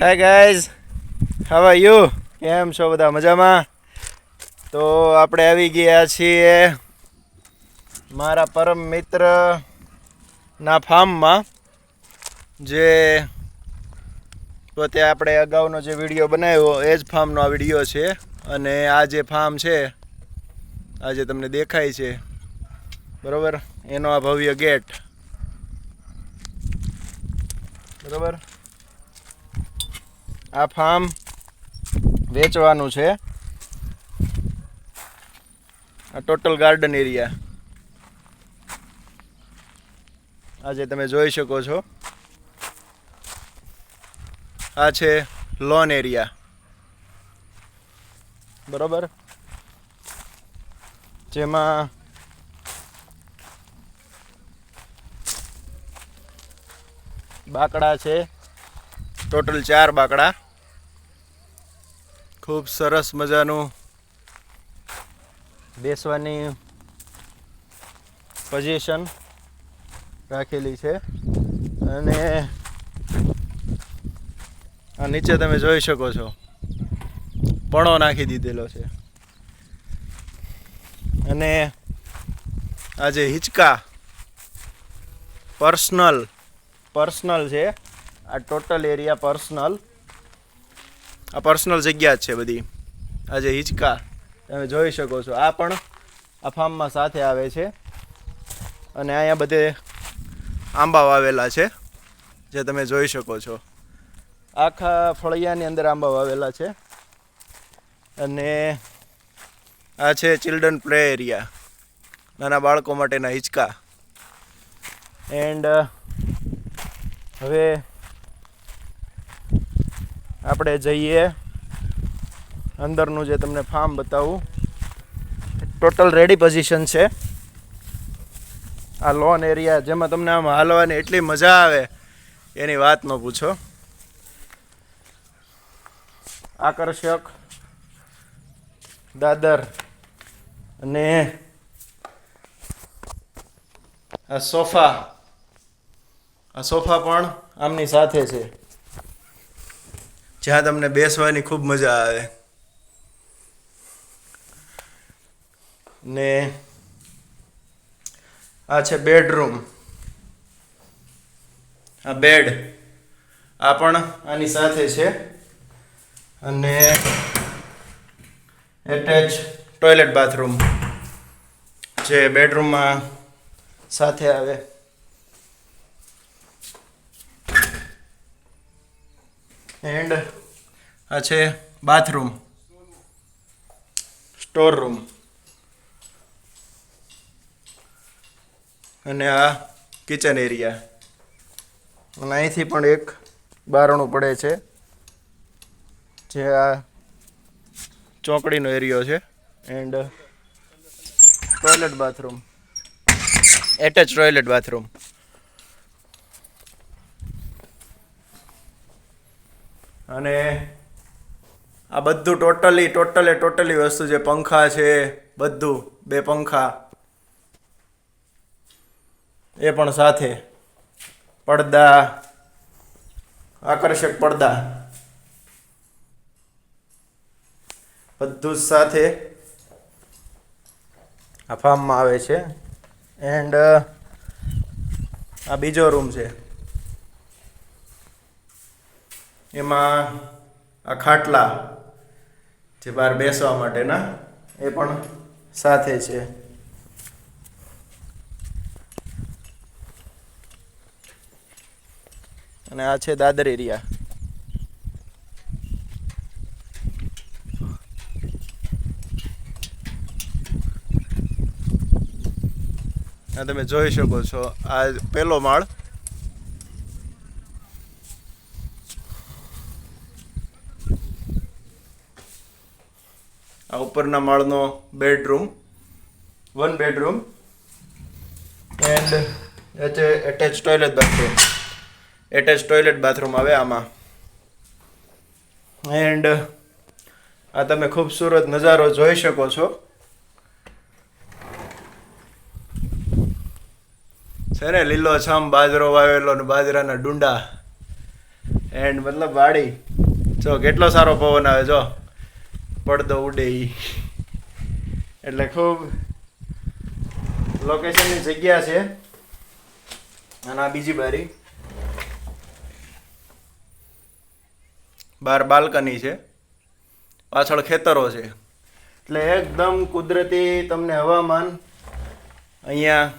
Hi guys, how are you? કેમ છો બધા? મજામાં? તો આપણે આવી ગયા છીએ મારા પરમ મિત્રના ફાર્મમાં, જે પોતે આપણે અગાઉનો જે વિડીયો બનાવ્યો એ જ ફાર્મનો આ વિડીયો છે. અને આ જે ફાર્મ છે આ જે તમને દેખાય છે બરાબર, એનો આ ભવ્ય ગેટ બરાબર. આ ફાર્મ વેચવાનું છે. આ ટોટલ ગાર્ડન એરિયા આજે તમે જોઈ શકો છો. આ છે લોન એરિયા બરોબર, જેમાં બાકડા છે ટોટલ 4 બાકડા. ખૂબ સરસ મજાનું બેસવાની પોઝિશન રાખેલી છે. અને આ નીચે તમે જોઈ શકો છો પણો નાખી દીધેલો છે. અને આ જે હિંચકા પર્સનલ છે. આ ટોટલ એરિયા પર્સનલ, આ પર્સનલ જગ્યા જ છે બધી. આ જે હિંચકા તમે જોઈ શકો છો, આ પણ આ ફાર્મમાં સાથે આવે છે. અને અહીંયા બધે આંબા વાવેલા છે જે તમે જોઈ શકો છો. આખા ફળિયાની અંદર આંબા વાવેલા છે. અને આ છે ચિલ્ડ્રન પ્લે એરિયા, નાના બાળકો માટેના હિંચકા. એન્ડ હવે આપણે જઈએ અંદરનું જે તમને ફાર્મ બતાવું. ટોટલ રેડી પોઝિશન છે. આ લોન એરિયા જેમાં તમને આમ હાલવાની એટલી મજા આવે એની વાત ન પૂછો. આકર્ષક દાદર અને આ સોફા પણ આમની સાથે છે, જ્યાં તમને બેસવાની ખૂબ મજા આવે. ને આ છે બેડરૂમ. આ બેડ આ પણ આની સાથે છે. અને એટેચ ટોયલેટ બાથરૂમ જે બેડરૂમમાં સાથે આવે. એન્ડ આ છે બાથરૂમ, સ્ટોર રૂમ. અને આ કિચન એરિયા. અને અહીંથી પણ એક બારણું પડે છે, જે આ ચોકડીનો એરિયો છે. And toilet bathroom, attach toilet bathroom. અને આ બધું ટોટલી વસ્તુ જે પંખા છે બધું, 2 પંખા એ પણ સાથે, પડદા, આકર્ષક પડદા બધું જ સાથે આ ફાર્મમાં આવે છે. એન્ડ આ બીજો રૂમ છે, એમાં આ ખાટલા જે બહાર બેસવા માટેના એ પણ સાથે છે. અને આ છે દાદર એરિયા. આ તમે જોઈ શકો છો, આ પહેલો માળ. આ ઉપરના માળનો bedroom, 1 bedroom. And attach toilet bathroom આવે આમાં. એન્ડ આ તમે ખૂબસૂરત નજારો જોઈ શકો છો. છે ને લીલો છમ બાજરો વાવેલો ને બાજરાના ડુંડા એન્ડ મતલબ વાડી જો કેટલો સારો પવન આવે, જો પડદો ઉડે ઈ. એટલે ખૂબ લોકેશનની જગ્યા છે. અને આ બીજી બારી, બહાર બાલ્કની છે, પાછળ ખેતરો છે. એટલે એકદમ કુદરતી તમને હવામાન અહીંયા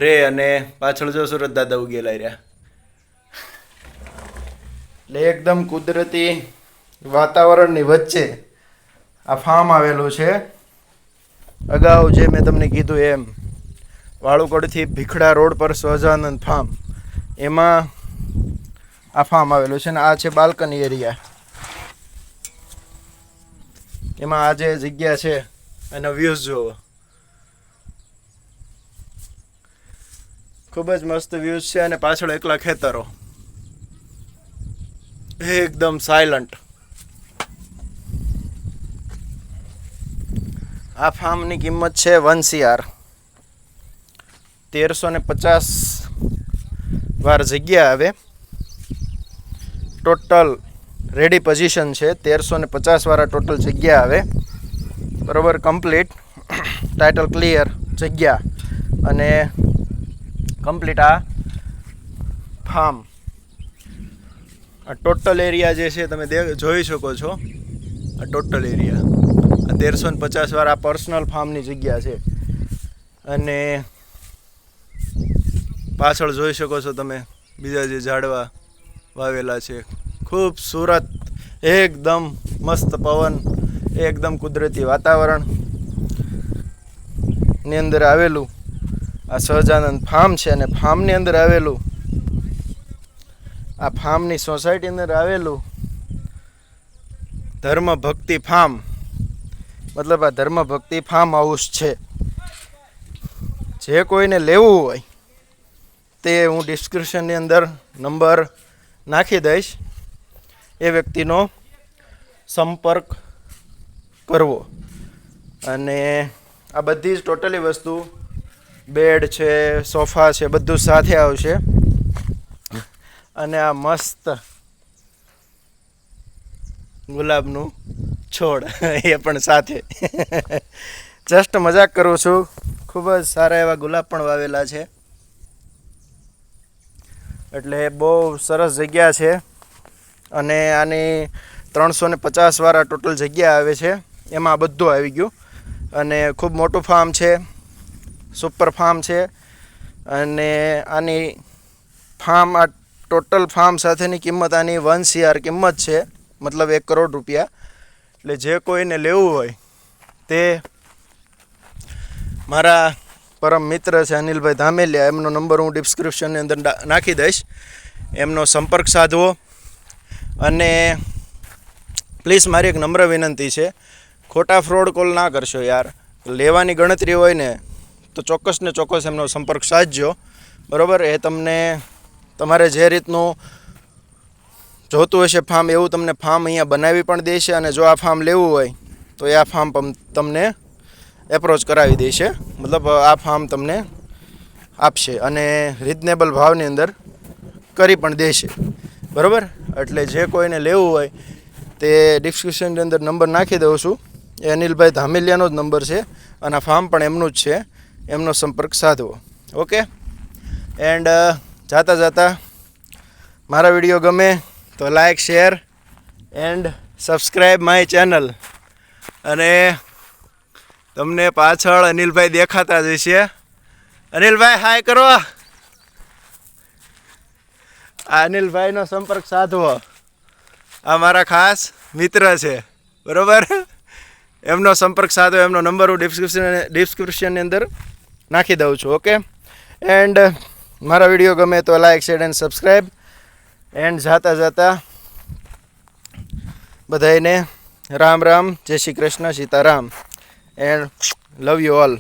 રે. અને પાછળ જો સુરત દાદા ઉગેલા રહ્યા. એટલે એકદમ કુદરતી વાતાવરણની વચ્ચે આ ફાર્મ આવેલું છે. અગાઉ જે મેં તમને કીધું એમ વાળુકડથી ભીખડા રોડ પર સહજાનંદ ફાર્મ, એમાં આ ફાર્મ આવેલું છે. ને આ છે બાલ્કની એરિયા. એમાં આ જે જગ્યા છે એનો વ્યૂઝ જોવો, ખૂબ જ મસ્ત વ્યૂઝ છે. અને પાછળ એકલા ખેતરો, એકદમ સાયલન્ટ. આ ફાર્મની કિંમત છે 1 CR. 1350 વાર જગ્યા આવે. ટોટલ રેડી પોઝિશન છે. 1350 વાળા ટોટલ જગ્યા આવે, બરોબર, કમ્પ્લીટ ટાઇટલ ક્લિયર જગ્યા. અને કમ્પ્લીટ આ ફાર્મ, આ ટોટલ એરિયા જે છે તમે જોઈ શકો છો. આ ટોટલ એરિયા આ 1350 વાળા પર્સનલ ફાર્મની જગ્યા છે. અને પાછળ જોઈ શકો છો તમે બીજા જે ઝાડવા વાવેલા છે. ખૂબસૂરત, એકદમ મસ્ત પવન, એકદમ કુદરતી વાતાવરણ ની અંદર આવેલું આ સહજાનંદ ફાર્મ છે. અને ફાર્મની અંદર આવેલું આ ફાર્મની સોસાયટી અંદર આવેલું ધર્મ ભક્તિ ફાર્મ, મતલબ આ ધર્મ ભક્તિ ફાર્મ હાઉસ છે. જે કોઈને લેવું હોય તે હું ડિસ્ક્રિપ્શનની અંદર નંબર નાખી દઈશ. એ વ્યક્તિનો સંપર્ક કરવો. અને આ બધી જ ટોટલી વસ્તુ, બેડ છે, સોફા છે, બધું સાથે આવશે. અને આ મસ્ત ગુલાબનું છોડ એ પણ સાથે. જસ્ટ મજાક કરું છું. ખૂબ જ સારા એવા ગુલાબ પણ વાવેલા છે. એટલે બહુ સરસ જગ્યા છે. અને આની 350 વાળા ટોટલ જગ્યા આવે છે. એમાં આ બધું આવી ગયું. અને ખૂબ મોટું ફાર્મ છે, સુપર ફાર્મ છે. અને આની ફાર્મ, આ ટોટલ ફાર્મ સાથેની કિંમત આની 1 CR કિંમત છે, મતલબ 1 કરોડ રૂપિયા. એટલે જે કોઈને લેવું હોય તે મારા પરમ મિત્ર છે અનિલભાઈ ધામેલિયા, એમનો નંબર હું ડિસ્ક્રિપ્શનની અંદર નાખી દઈશ. એમનો સંપર્ક સાધવો. અને પ્લીઝ મારી એક નમ્ર વિનંતી છે, ખોટા ફ્રોડ કોલ ના કરશો યાર. લેવાની ગણતરી હોય ને તો ચોક્કસ ને ચોક્કસ એમનો સંપર્ક સાધજો, બરાબર. એ તમને તમારે જે રીતનું જોતું હશે ફાર્મ, એવું તમને ફાર્મ અહીંયા બનાવી પણ દેશે. અને જો આ ફાર્મ લેવું હોય તો એ આ ફાર્મ તમને એપ્રોચ કરાવી દેશે, મતલબ આ ફાર્મ તમને આપશે. અને રિઝનેબલ ભાવની અંદર કરી પણ દેશે, બરાબર. એટલે જે કોઈને લેવું હોય તે ડિસ્ક્રિપ્શનની અંદર નંબર નાખી દઉં છું. એ અનિલભાઈ ધામેલિયાનો જ નંબર છે. અને આ ફાર્મ પણ એમનું જ છે. એમનો સંપર્ક સાધવો. ઓકે. એન્ડ જાતા મારા વિડીયો ગમે તો like, share and subscribe my channel. અને તમને પાછળ અનિલભાઈ દેખાતા જ હશે. અનિલભાઈ હાય કરો. આ અનિલભાઈનો સંપર્ક સાધવો. આ મારા ખાસ મિત્ર છે, બરાબર. એમનો સંપર્ક સાધવો. એમનો નંબર હું ડિસ્ક્રિપ્શનની અંદર નાખી દઉં છું. ઓકે. એન્ડ મારા વિડીયો ગમે તો like, share and subscribe. And જાતા બધાને રામ રામ, જય Shri Krishna, Sitaram. And love you all.